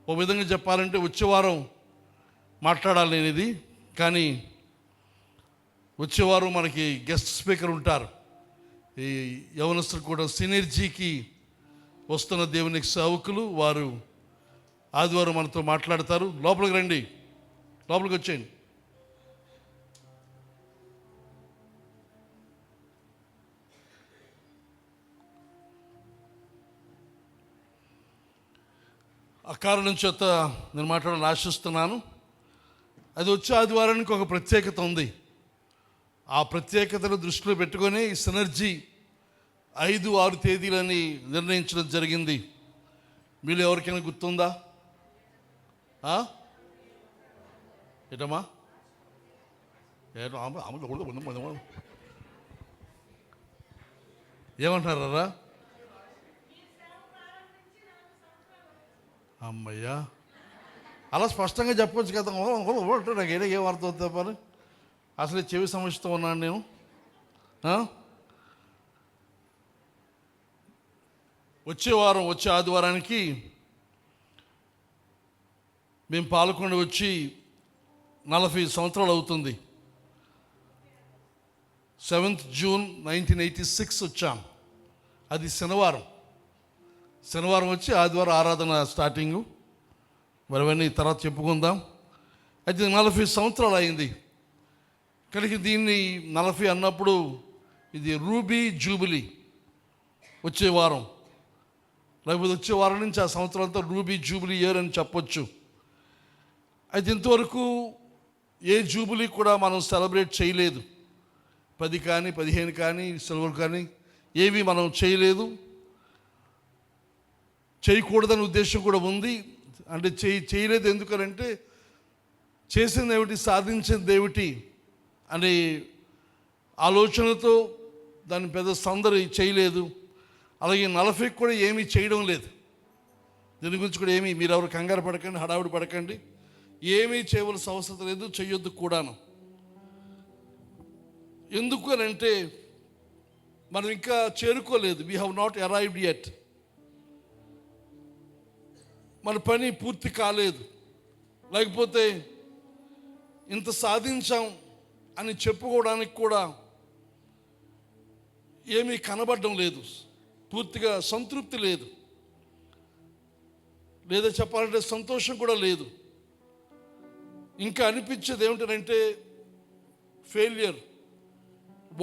ఒక విధంగా చెప్పాలంటే వచ్చే వారం మాట్లాడాలి నేను ఇది, కానీ వచ్చేవారు మనకి గెస్ట్ స్పీకర్ ఉంటారు. ఈ యవనస్తులు కూడా సినర్జీకి వస్తున్న దేవునికి సేవకులు, వారు ఆదివారం మనతో మాట్లాడతారు. లోపలికి రండి, లోపలికి వచ్చేయండి. ఆ కారణం చేత నేను మాట్లాడాలని ఆశిస్తున్నాను. అది వచ్చే ఆదివారానికి ఒక ప్రత్యేకత ఉంది. ఆ ప్రత్యేకతను దృష్టిలో పెట్టుకొని ఈ సినర్జీ 5-6 తేదీలని నిర్ణయించడం జరిగింది. మీరు ఎవరికైనా గుర్తుందా? ఏటమ్మా ఏమంటారా? అమ్మయ్యా, అలా స్పష్టంగా చెప్పొచ్చు కదా. నాకు ఏం అర్థం అవుతుంది పని. అసలు చెవి సమస్యతో ఉన్నాను నేను. వచ్చే ఆదివారానికి మేము పాల్గొండ వచ్చి 40 సంవత్సరాలు అవుతుంది. 7th June 1986 వచ్చాం. అది శనివారం వచ్చి ఆదివారం ఆరాధన స్టార్టింగు. మరి అవన్నీ తర్వాత చెప్పుకుందాం. అయితే 40 సంవత్సరాలు అయింది కనుక దీన్ని 40 అన్నప్పుడు ఇది రూబీ జూబిలీ. వచ్చే వారం లేకపోతే వచ్చే వారం నుంచి ఆ సంవత్సరం అంతా రూబీ జూబిలీ ఇయర్ అని చెప్పొచ్చు. అయితే ఇంతవరకు ఏ జూబిలీ కూడా మనం సెలబ్రేట్ చేయలేదు. 10 కానీ 15 కానీ సిల్వర్ కానీ ఏవి మనం చేయలేదు. చేయకూడదని ఉద్దేశం కూడా ఉంది. అంటే చేయలేదు ఎందుకనంటే చేసింది ఏమిటి, సాధించింది ఏమిటి అనే ఆలోచనతో దాన్ని పెద్ద సందడి చేయలేదు. అలాగే 40 కూడా ఏమీ చేయడం లేదు. దీని గురించి కూడా మీరు ఎవరు కంగారు పడకండి, హడావుడి పడకండి. ఏమీ చేయవలసిన అవసరం లేదు, చెయ్యొద్దు కూడాను. ఎందుకు అని అంటే మనం ఇంకా చేరుకోలేదు. We have not arrived yet. మన పని పూర్తి కాలేదు. లేకపోతే ఇంత సాధించాం అని చెప్పుకోవడానికి కూడా ఏమీ కనబడడం లేదు. పూర్తిగా సంతృప్తి లేదు, లేదా చెప్పాలంటే సంతోషం కూడా లేదు. ఇంకా అనిపించేది ఏమిటంటే ఫెయిల్యూర్,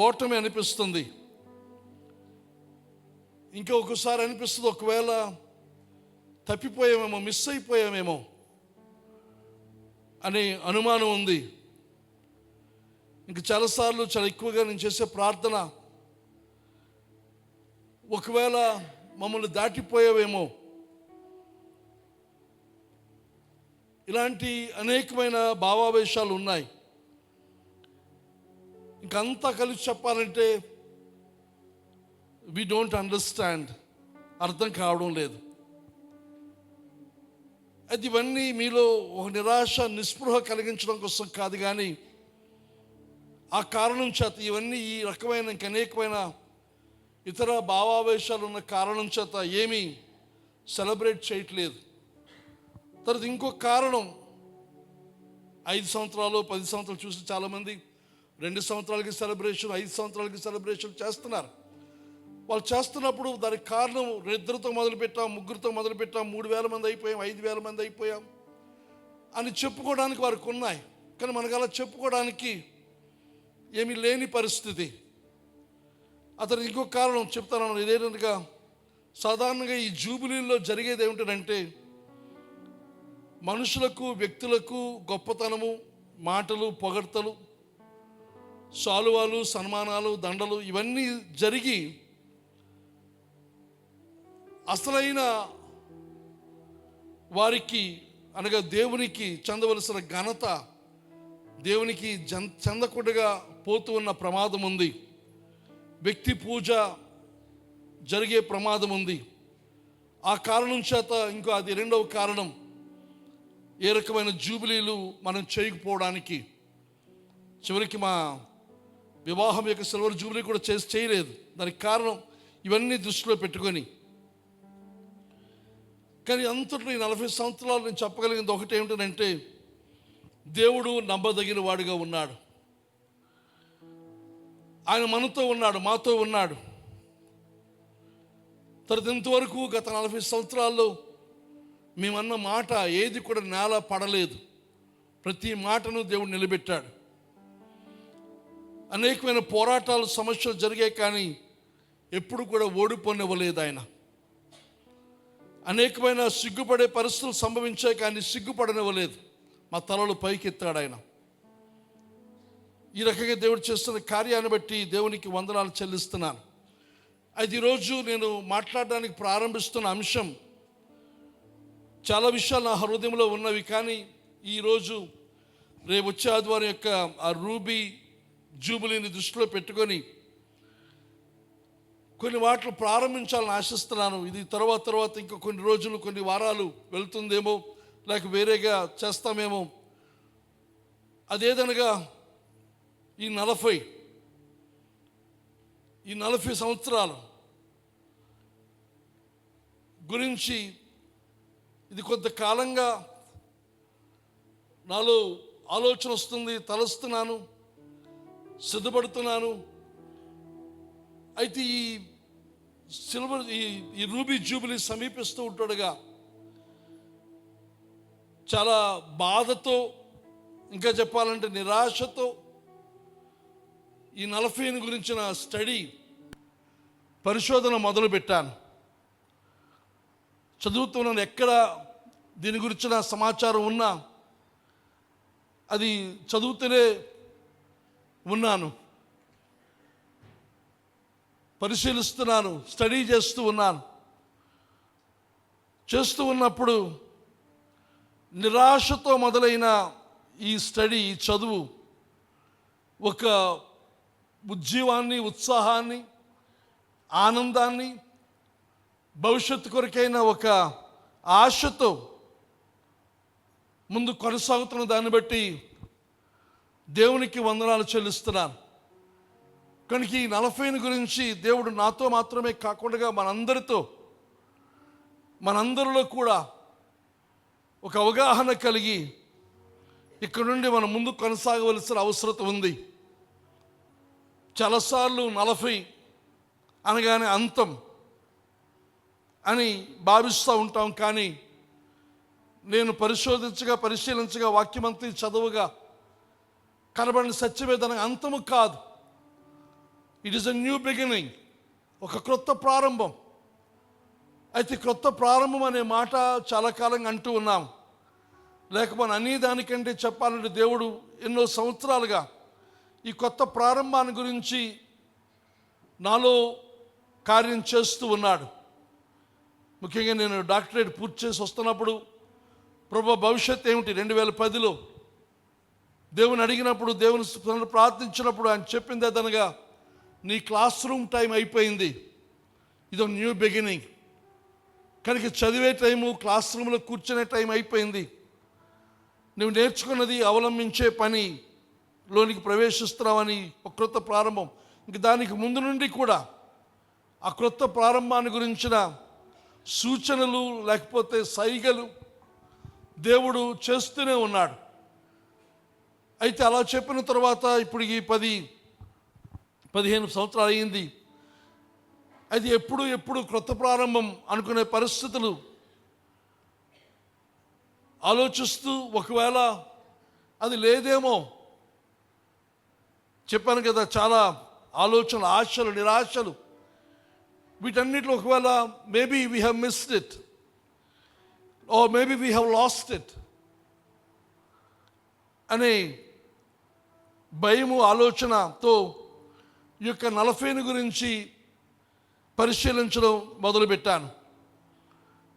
ఓటమి అనిపిస్తుంది. ఇంకా ఒక్కోసారి అనిపిస్తుంది ఒకవేళ తప్పిపోయామేమో, మిస్ అయిపోయామేమో అనే అనుమానం ఉంది. ఇంకా చాలాసార్లు చాలా ఎక్కువగా నేను చేసే ప్రార్థన, ఒకవేళ మమ్మల్ని దాటిపోయావేమో. ఇలాంటి అనేకమైన భావావేశాలు ఉన్నాయి. ఇంకంతా కలిసి చెప్పాలంటే వి డోంట్ అండర్స్టాండ్, అర్థం కావడం లేదు. అది ఇవన్నీ మీలో ఒక నిరాశ, నిస్పృహ కలిగించడం కోసం కాదు, కానీ ఆ కారణం చేత ఇవన్నీ, ఈ రకమైన ఇంకనేకమైన ఇతర భావావేశాలు ఉన్న కారణం చేత ఏమీ సెలబ్రేట్ చేయట్లేదు. తర్వాత ఇంకొక కారణం, 5 సంవత్సరాలు 10 సంవత్సరాలు చూసి చాలామంది 2 సంవత్సరాలకి సెలబ్రేషన్, 5 సంవత్సరాలకి సెలబ్రేషన్ చేస్తున్నారు. వాళ్ళు చేస్తున్నప్పుడు దానికి కారణం 2తో మొదలుపెట్టాం, 3తో మొదలుపెట్టాం, 3,000 మంది అయిపోయాం, 5,000 మంది అయిపోయాం అని చెప్పుకోవడానికి వారికి ఉన్నాయి. కానీ మనకు అలా చెప్పుకోవడానికి ఏమీ లేని పరిస్థితి. అతను ఇంకొక కారణం చెప్తాను. ఇదేంటంటే సాధారణంగా ఈ జూబిలీల్లో జరిగేది ఏమిటంటే మనుషులకు, వ్యక్తులకు గొప్పతనము, మాటలు, పొగడ్తలు, శాలువాలు, సన్మానాలు, దండలు ఇవన్నీ జరిగి అసలైన వారికి అనగా దేవునికి చెందవలసిన ఘనత దేవునికి చెందకుండా పోతూ ఉన్న ప్రమాదం ఉంది. వ్యక్తి పూజ జరిగే ప్రమాదం ఉంది. ఆ కారణం చేత ఇంకో అది రెండవ కారణం, ఏ రకమైన జూబిలీలు మనం చేయకపోవడానికి. చివరికి మా వివాహం యొక్క సిల్వర్ జూబిలీ కూడా చేయలేదు. దానికి కారణం ఇవన్నీ దృష్టిలో పెట్టుకొని కానీ అంతట్లో ఈ 40 సంవత్సరాలు నేను చెప్పగలిగింది ఒకటి ఏమిటంటే, దేవుడు నమ్మదగిన వాడిగా ఉన్నాడు. ఆయన మనతో ఉన్నాడు, మాతో ఉన్నాడు. తర్వాత ఇంతవరకు గత 40 సంవత్సరాల్లో మేమన్న మాట ఏది కూడా నేల పడలేదు. ప్రతి మాటను దేవుడు నిలబెట్టాడు. అనేకమైన పోరాటాలు, సమస్యలు జరిగాయి, కానీ ఎప్పుడు కూడా ఓడిపోనివ్వలేదు ఆయన. అనేకమైన సిగ్గుపడే పరిస్థితులు సంభవించాయి, కానీ సిగ్గుపడనివ్వలేదు. మా తలలు పైకెత్తాడు ఆయన. ఈ రకంగా దేవుడు చేస్తున్న కార్యాన్ని బట్టి దేవునికి వందనాలు చెల్లిస్తున్నాను. అయితే ఈరోజు నేను మాట్లాడడానికి ప్రారంభిస్తున్న అంశం, చాలా విషయాలు నా హృదయంలో ఉన్నవి, కానీ ఈరోజు రేపు వచ్చే ఆదివారం యొక్క ఆ రూబీ జూబిలీని దృష్టిలో పెట్టుకొని కొన్ని వాటిని ప్రారంభించాలని ఆశిస్తున్నాను. ఇది తర్వాత ఇంకా కొన్ని రోజులు, కొన్ని వారాలు వెళ్తుందేమో, లేక వేరేగా చేస్తామేమో. అదేదనగా ఈ 40 సంవత్సరాలు గురించి ఇది కొంతకాలంగా నాలో ఆలోచన వస్తుంది, తలస్తున్నాను, సిద్ధపడుతున్నాను. అయితే ఈ రూబీ జూబిలీ సమీపిస్తూ ఉంటాడుగా చాలా బాధతో, ఇంకా చెప్పాలంటే నిరాశతో ఈ 40 గురించిన స్టడీ, పరిశోధన మొదలుపెట్టాను. చదువుతున్నాను. ఎక్కడ దీని గురించిన సమాచారం ఉన్నా అది చదువుతూనే ఉన్నాను, పరిశీలిస్తున్నాను, స్టడీ చేస్తూ ఉన్నాను. చేస్తూ ఉన్నప్పుడు నిరాశతో మొదలైన ఈ స్టడీ, ఈ చదువు ఒక ఉజ్జీవాన్ని, ఉత్సాహాన్ని, ఆనందాన్ని, భవిష్యత్తు కొరకైన ఒక ఆశతో ముందు కొనసాగుతున్న దాన్ని బట్టి దేవునికి వందనాలు చెల్లిస్తున్నాను. కనుక ఈ 40 గురించి దేవుడు నాతో మాత్రమే కాకుండా మనందరిలో కూడా ఒక అవగాహన కలిగి ఇక్కడ నుండి మనం ముందు కొనసాగవలసిన అవసరం ఉంది. చాలాసార్లు 40 అనగానే అంతం అని భావిస్తూ ఉంటాం, కానీ నేను పరిశీలించగా వాక్యమంతా చదువుగా కనబడిన సత్యవేదన అంతము కాదు. It is a new beginning, ఒక క్రొత్త ప్రారంభం. అయితే క్రొత్త ప్రారంభం అనే మాట చాలా కాలంగా అంటూ ఉన్నాం. లేకపోతే అన్ని దానికంటే చెప్పాలంటే దేవుడు ఎన్నో సంవత్సరాలుగా ఈ కొత్త ప్రారంభాన్ని గురించి నాలో కార్యం చేస్తూ ఉన్నాడు. ముఖ్యంగా నేను డాక్టరేట్ పూర్తి చేసి వస్తున్నప్పుడు, ప్రభు భవిష్యత్ ఏమిటి 2010లో దేవుని అడిగినప్పుడు, దేవుని ప్రార్థించినప్పుడు ఆయన చెప్పింది అదనగా, నీ క్లాస్ రూమ్ టైం అయిపోయింది, ఇదో న్యూ బిగినింగ్. కనుక చదివే టైము, క్లాస్ రూమ్లో కూర్చునే టైం అయిపోయింది. నువ్వు నేర్చుకున్నది అవలంబించే పనిలోనికి ప్రవేశిస్తున్నావని ఒక క్రొత్త ప్రారంభం. ఇంక దానికి ముందు నుండి కూడా ఆ క్రొత్త ప్రారంభాన్ని గురించిన సూచనలు, లేకపోతే సైగలు దేవుడు చేస్తూనే ఉన్నాడు. అయితే అలా చెప్పిన తర్వాత ఇప్పుడు ఈ 10-15 సంవత్సరాలు అయ్యింది. అది ఎప్పుడు క్రొత్త ప్రారంభం అనుకునే పరిస్థితులు ఆలోచిస్తూ, ఒకవేళ అది లేదేమో, చెప్పాను కదా, చాలా ఆలోచనలు, ఆశలు, నిరాశలు, వీటన్నిటిలో ఒకవేళ maybe we have missed it, or maybe we have lost it అనే భయము, ఆలోచనతో ఈ యొక్క 40 గురించి పరిశీలించడం మొదలుపెట్టాను.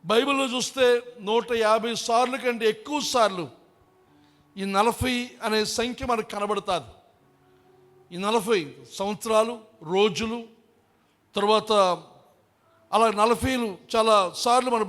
బైబిల్లో చూస్తే 150 సార్లు కంటే ఎక్కువ సార్లు ఈ 40 అనే సంఖ్య మనకు కనబడుతుంది. ఈ 40 సంవత్సరాలు, రోజులు, తర్వాత అలా 40 చాలా సార్లు మన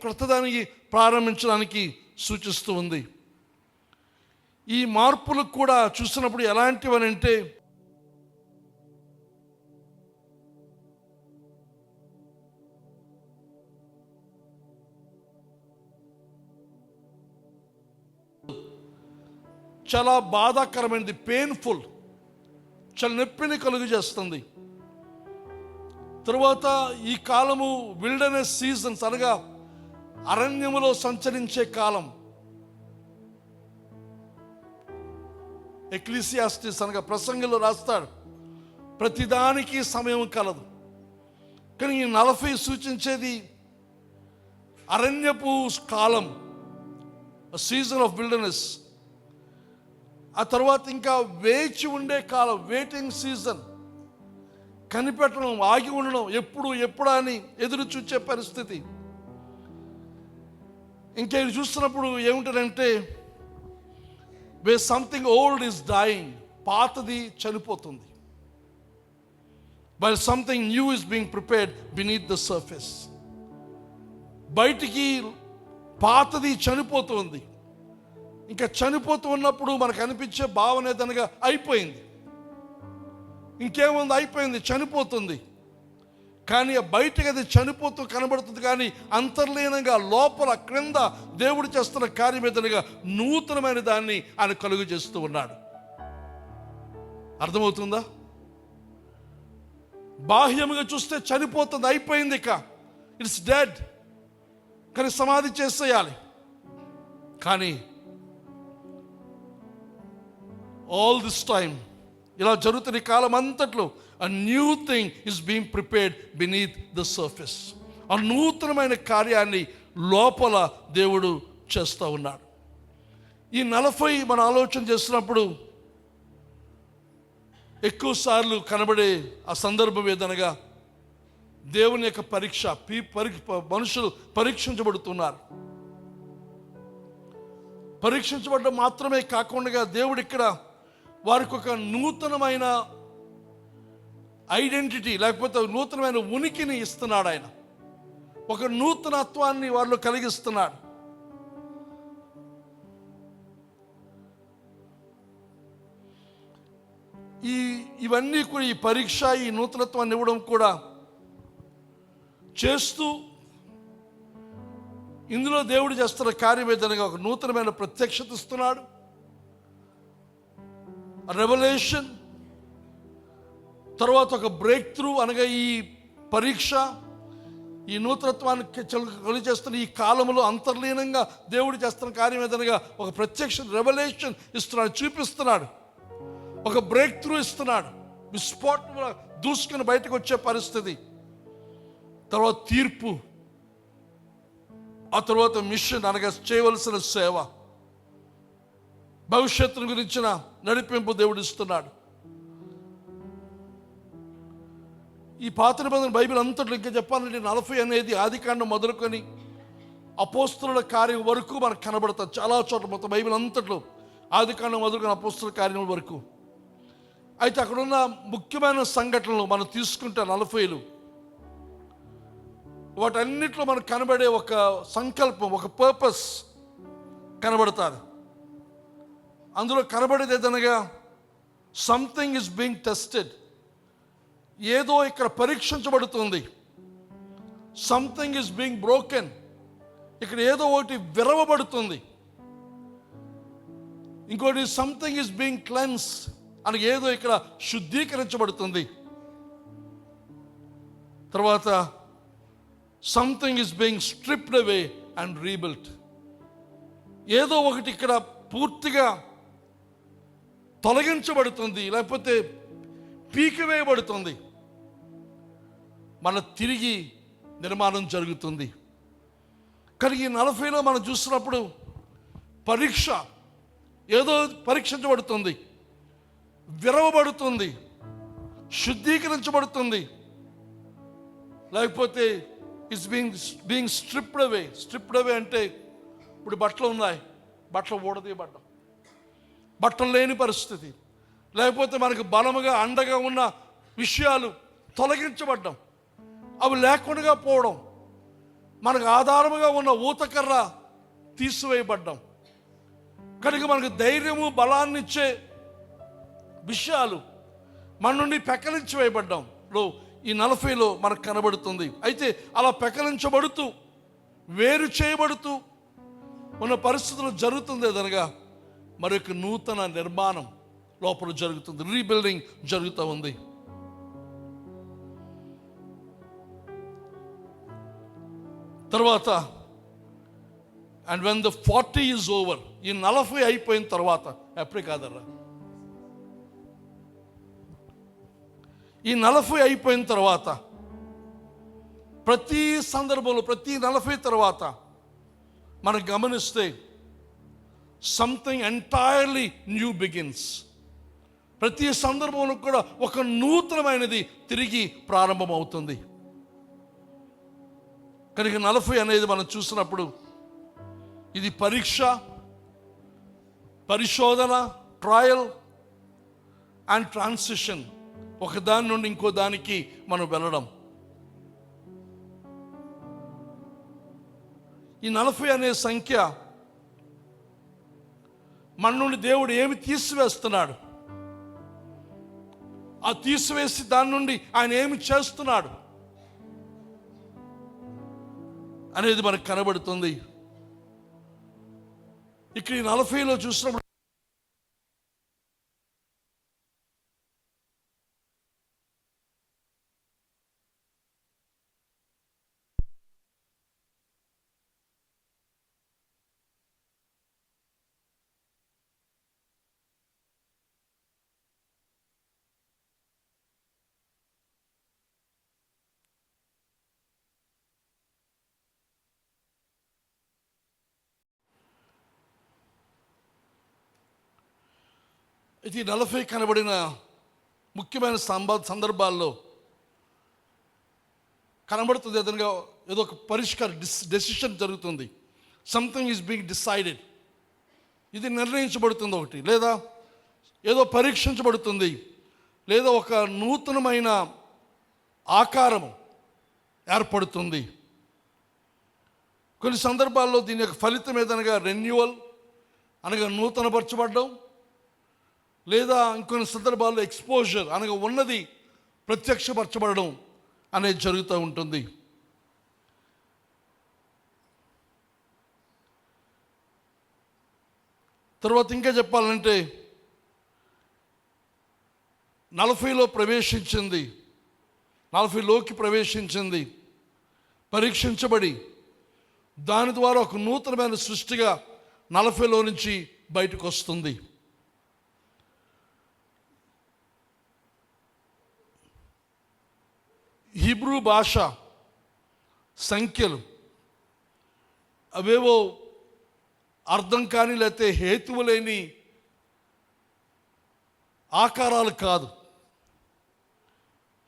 క్రొత్తదానికి ప్రారంభించడానికి సూచిస్తూ ఉంది. ఈ మార్పులు కూడా చూసినప్పుడు ఎలాంటివనంటే, చాలా బాధాకరమైనది, పెయిన్ఫుల్, చాలా నొప్పిని కలుగు చేస్తుంది. తరువాత ఈ కాలము విల్డర్నెస్ సీజన్స్, అనగా అరణ్యములో సంచరించే కాలం. ఎక్లీసియాస్టిస్ అనగా ప్రసంగిలో రాస్తాడు, ప్రతిదానికి సమయం కలదు. కానీ ఈ 40 సూచించేది అరణ్యపు కాలం, సీజన్ ఆఫ్ విల్డర్నెస్. ఆ తర్వాత ఇంకా వేచి ఉండే కాలం, వెయిటింగ్ సీజన్, కనిపెట్టడం, ఆగి ఉండడం, ఎప్పుడా అని ఎదురు చూచే పరిస్థితి. ఇంకా ఇది చూస్తున్నప్పుడు ఏముంటుందంటే, వే సంథింగ్ ఓల్డ్ ఈస్ డైయింగ్, పాతది చనిపోతుంది. But something new is being prepared beneath the surface. బయటికి పాతది చనిపోతుంది. ఇంకా చనిపోతూ ఉన్నప్పుడు మనకు అనిపించే భావన ఏదనగా అయిపోయింది, ఇంకేముంది, అయిపోయింది, చనిపోతుంది. కానీ బయటకు అది చనిపోతూ కనబడుతుంది, కానీ అంతర్లీనంగా లోపల క్రింద దేవుడు చేస్తున్న కార్యం ఏదనగా నూతనమైన దాన్ని ఆయన కలుగు చేస్తూ ఉన్నాడు. అర్థమవుతుందా? బాహ్యముగా చూస్తే చనిపోతుంది, అయిపోయింది, ఇక ఇట్స్ డెడ్, కానీ సమాధి చేసేయాలి. కానీ ఆల్ దిస్ టైమ్ ఇలా జరుగుతున్న ఈ కాలం అంతట్లో a new thing is being prepared beneath the surface. ఆ నూతనమైన కార్యాన్ని లోపల దేవుడు చేస్తూ ఉన్నాడు. ఈ 40 మనం ఆలోచన చేస్తున్నప్పుడు ఎక్కువ సార్లు కనబడే ఆ సందర్భం ఏదనగా దేవుని యొక్క పరీక్ష. మనుషులు పరీక్షించబడుతున్నారు. పరీక్షించబడడం మాత్రమే కాకుండా దేవుడు ఇక్కడ వారికి ఒక నూతనమైన ఐడెంటిటీ, లేకపోతే నూతనమైన ఉనికిని ఇస్తున్నాడు. ఆయన ఒక నూతనత్వాన్ని వారిలో కలిగిస్తున్నాడు. ఇవన్నీ కూడా, ఈ పరీక్ష, ఈ నూతనత్వాన్ని ఇవ్వడం కూడా చేస్తూ, ఇందులో దేవుడు చేస్తున్న కార్యం ఏదనగా ఒక నూతనమైన ప్రత్యక్షత ఇస్తున్నాడు, రెవల్యూషన్. తర్వాత ఒక బ్రేక్ త్రూ, అనగా ఈ పరీక్ష, ఈ నూతనత్వాన్ని కలిగి చేస్తున్న ఈ కాలంలో అంతర్లీనంగా దేవుడు చేస్తున్న కార్యం ఏదనగా ఒక ప్రత్యక్ష రెవల్యూషన్ ఇస్తున్నాడు, చూపిస్తున్నాడు, ఒక బ్రేక్ త్రూ ఇస్తున్నాడు. విస్ఫోటంగా దూసుకుని బయటకు వచ్చే పరిస్థితి. తర్వాత తీర్పు, ఆ తర్వాత మిషన్, అనగా చేయవలసిన సేవ, భవిష్యత్తును గురించిన నడిపింపు దేవుడు ఇస్తున్నాడు. ఈ పాత నిబంధన బైబిల్ అంతట్లో ఇంకా చెప్పాలంటే 40 అనేది ఆదికాండం మొదలుకొని అపోస్తలుల కార్యం వరకు మనకు కనబడుతుంది. చాలా చోట్ల మొత్తం బైబిల్ అంతట్లో ఆదికాండం మొదలుకొని అపోస్తలుల కార్యం వరకు. అయితే అక్కడున్న ముఖ్యమైన సంఘటనలు మనం తీసుకుంటే 40 వాటన్నిటిలో మనకు కనబడే ఒక సంకల్పం, ఒక పర్పస్ కనబడతారు. అందులో కనబడేది ఏదనగా సంథింగ్ ఈజ్ బీయింగ్ టెస్టెడ్, ఏదో ఇక్కడ పరీక్షించబడుతుంది. సంథింగ్ ఈజ్ బీయింగ్ బ్రోకెన్, ఇక్కడ ఏదో ఒకటి విరవబడుతుంది. ఇంకోటి సంథింగ్ ఈజ్ బీయింగ్ క్లెన్స్, అని ఏదో ఇక్కడ శుద్ధీకరించబడుతుంది. తర్వాత something is being stripped away and rebuilt, ఏదో ఒకటి ఇక్కడ పూర్తిగా తొలగించబడుతుంది, లేకపోతే పీకివేయబడుతుంది, మన తిరిగి నిర్మాణం జరుగుతుంది. కానీ ఈ 40లో మనం చూసినప్పుడు పరీక్ష, ఏదో పరీక్షించబడుతుంది, విరవబడుతుంది, శుద్ధీకరించబడుతుంది, లేకపోతే it's being stripped away. Stripped away అంటే ఇప్పుడు బట్టలు ఉన్నాయి, బట్టలు ఊడదీయబడ్డం, బట్టలు లేని పరిస్థితి, లేకపోతే మనకు బలముగా అండగా ఉన్న విషయాలు తొలగించబడ్డం, అవి లేకుండా పోవడం, మనకు ఆధారముగా ఉన్న ఊతకర్ర తీసివేయబడ్డాం. కనుక మనకు ధైర్యము బలాన్ని ఇచ్చే విషయాలు మన నుండి పెకలించి వేయబడ్డాం ఈ 40లో మనకు కనబడుతుంది. అయితే అలా పెకలించబడుతూ వేరు చేయబడుతూ ఉన్న పరిస్థితులు జరుగుతుంది ఏదనగా మరొక నూతన నిర్మాణం లోపల జరుగుతుంది, రీబిల్డింగ్ జరుగుతూ ఉంది. తర్వాత and when the 40 is over, ఈ 40 అయిపోయిన తర్వాత, ఎప్పుడే కాదర్రా, ఈ 40 అయిపోయిన తర్వాత ప్రతి సందర్భంలో ప్రతి 40 తర్వాత మనం గమనిస్తే సంథింగ్ ఎంటైర్లీ న్యూ బిగిన్స్. ప్రతి సందర్భంలో కూడా ఒక నూతనమైనది తిరిగి ప్రారంభమవుతుంది. కనుక 40 అనేది మనం చూసినప్పుడు ఇది పరీక్ష, పరిశోధన, ట్రయల్ అండ్ ట్రాన్సిషన్. ఒక దాని నుండి ఇంకో దానికి మనం వెళ్ళడం. ఈ 40 అనే సంఖ్య మన నుండి దేవుడు ఏమి తీసివేస్తున్నాడు, ఆ తీసివేసి దాని నుండి ఆయన ఏమి చేస్తున్నాడు అనేది మనకు కనబడుతుంది. ఇక్కడ ఈ 40లో చూసినప్పుడు ఇది 40 కనబడిన ముఖ్యమైన సందర్భాల్లో కనబడుతుంది. ఏదైనా ఏదో ఒక డెసిషన్ జరుగుతుంది. Something is being decided. ఇది నిర్ణయించబడుతుంది ఒకటి, లేదా ఏదో పరీక్షించబడుతుంది, లేదా ఒక నూతనమైన ఆకారం ఏర్పడుతుంది. కొన్ని సందర్భాల్లో దీని యొక్క ఫలితం ఏదనగా రెన్యువల్ అనగా నూతనపరచబడడం, లేదా ఇంకొన్ని సందర్భాల్లో ఎక్స్పోజర్ అనగా ఉన్నది ప్రత్యక్షపరచబడడం అనేది జరుగుతూ ఉంటుంది. తర్వాత ఇంకా చెప్పాలంటే 40లో ప్రవేశించింది, 40లోకి ప్రవేశించింది, పరీక్షించబడి దాని ద్వారా ఒక నూతనమైన సృష్టిగా 40లో నుంచి బయటకు వస్తుంది. హీబ్రూ భాష సంఖ్యలు అవేవో అర్థం కాని లేకపోతే హేతువు లేని ఆకారాలు కాదు.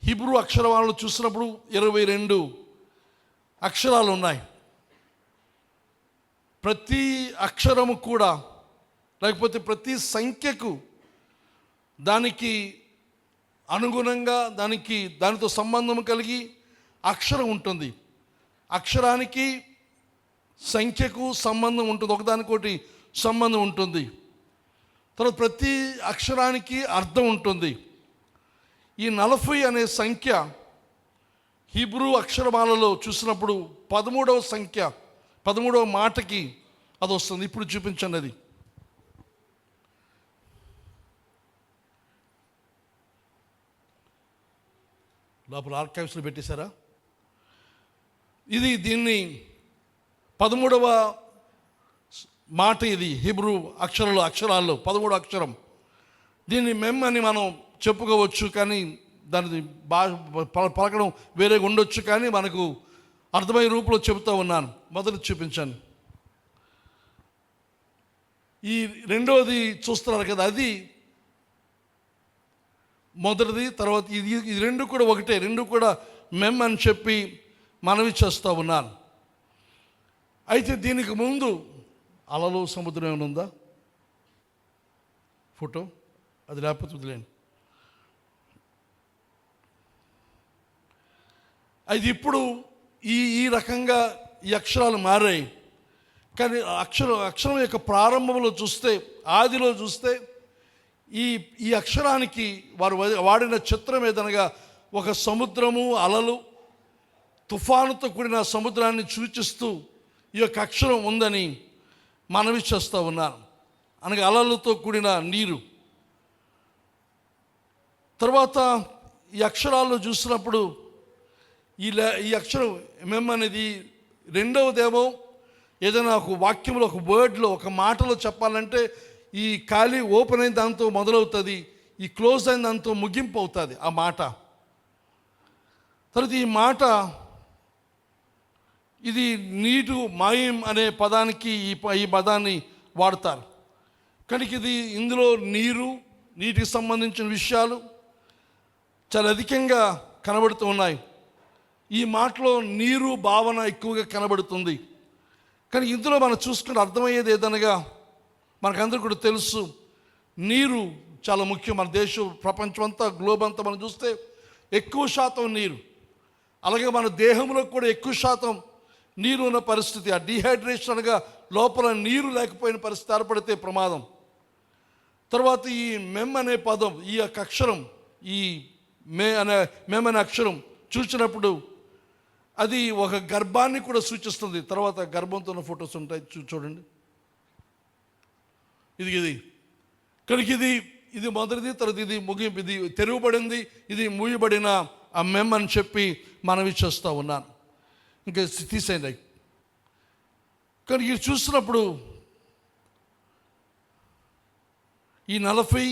హీబ్రూ అక్షరమాలను చూసినప్పుడు 22 అక్షరాలు ఉన్నాయి. ప్రతి అక్షరము కూడా లేకపోతే ప్రతి సంఖ్యకు దానికి అనుగుణంగా దానితో సంబంధం కలిగి అక్షరం ఉంటుంది. అక్షరానికి సంఖ్యకు సంబంధం ఉంటుంది, ఒకదానికోటి సంబంధం ఉంటుంది. తర్వాత ప్రతి అక్షరానికి అర్థం ఉంటుంది. ఈ 40 అనే సంఖ్య హీబ్రూ అక్షరమాలలో చూసినప్పుడు 13వ సంఖ్య, 13వ మాటకి అది వస్తుంది. ఇప్పుడు చూపించండి. అది లోపల ఆర్కైవ్స్లో పెట్టేశారా? దీన్ని 13వ మాట. ఇది హీబ్రూ అక్షరాల్లో 13వ అక్షరం. దీన్ని మెమ్ అని మనం చెప్పుకోవచ్చు, కానీ దాని పలకడం వేరేగా ఉండొచ్చు, కానీ మనకు అర్థమయ్యే రూపంలో చెబుతూ ఉన్నాను. మొదటి చూపించాను. ఈ రెండవది చూస్తున్నారు కదా, అది మొదటిది. తర్వాత ఇది రెండు కూడా ఒకటే, రెండు కూడా మెమ్ అని చెప్పి మనవి చేస్తూ ఉన్నాను. అయితే దీనికి ముందు అలలు సముద్రం ఏమైనా ఉందా ఫోటో? అది లేకపోతే వదిలేండి. అది ఇప్పుడు ఈ రకంగా ఈ అక్షరాలు మారాయి. కానీ అక్షరం యొక్క ప్రారంభంలో చూస్తే, ఆదిలో చూస్తే ఈ అక్షరానికి వారు వాడిన చిత్రం ఏదనగా ఒక సముద్రము, అలలు, తుఫానుతో కూడిన సముద్రాన్ని సూచిస్తూ ఈ యొక్క అక్షరం ఉందని మనవి చేస్తూ ఉన్నాను. అనగా అలలతో కూడిన నీరు. తర్వాత ఈ అక్షరాల్లో చూసినప్పుడు ఈ అక్షరం మెమ్ అనేది రెండవదేమో ఏదైనా ఒక వాక్యంలో, ఒక వర్డ్లో, ఒక మాటలో చెప్పాలంటే ఈ ఖాళీ ఓపెన్ అయిన దాంతో మొదలవుతుంది, ఈ క్లోజ్ అయిన దాంతో ముగింపు అవుతుంది ఆ మాట. తర్వాత ఈ మాట ఇది నీటు మాయం అనే పదానికి ఈ పదాన్ని వాడతారు. కనుక ఇది ఇందులో నీటికి సంబంధించిన విషయాలు చాలా అధికంగా కనబడుతూ ఉన్నాయి. ఈ మాటలో నీరు భావన ఎక్కువగా కనబడుతుంది. కానీ ఇందులో మనం చూసుకుంటే అర్థమయ్యేది ఏదనగా, మనకందరూ కూడా తెలుసు, నీరు చాలా ముఖ్యం. మన దేశం, ప్రపంచం అంతా, గ్లోబ్ అంతా మనం చూస్తే ఎక్కువ శాతం నీరు. అలాగే మన దేహంలో కూడా ఎక్కువ శాతం నీరు ఉన్న పరిస్థితి. ఆ డీహైడ్రేషన్ అనగా లోపల నీరు లేకపోయిన పరిస్థితి ఏర్పడితే ప్రమాదం. తర్వాత ఈ మెమ్ అనే పదం, ఈ యొక్క అక్షరం, ఈ మెమ్ అనే అక్షరం చూసినప్పుడు అది ఒక గర్భాన్ని కూడా సూచిస్తుంది. తర్వాత గర్భంతో ఉన్న ఫొటోస్ ఉంటాయి, చూడండి. ఇది కనుక ఇది మొదటిది, తర్వాత ఇది ముగింపు. ఇది తెరవబడింది, ఇది మూయబడిన ఆ మెమ్ అని చెప్పి మనవి చేస్తూ ఉన్నాను. ఇంకా తీసేయండి. కానీ ఇది చూసినప్పుడు ఈ 40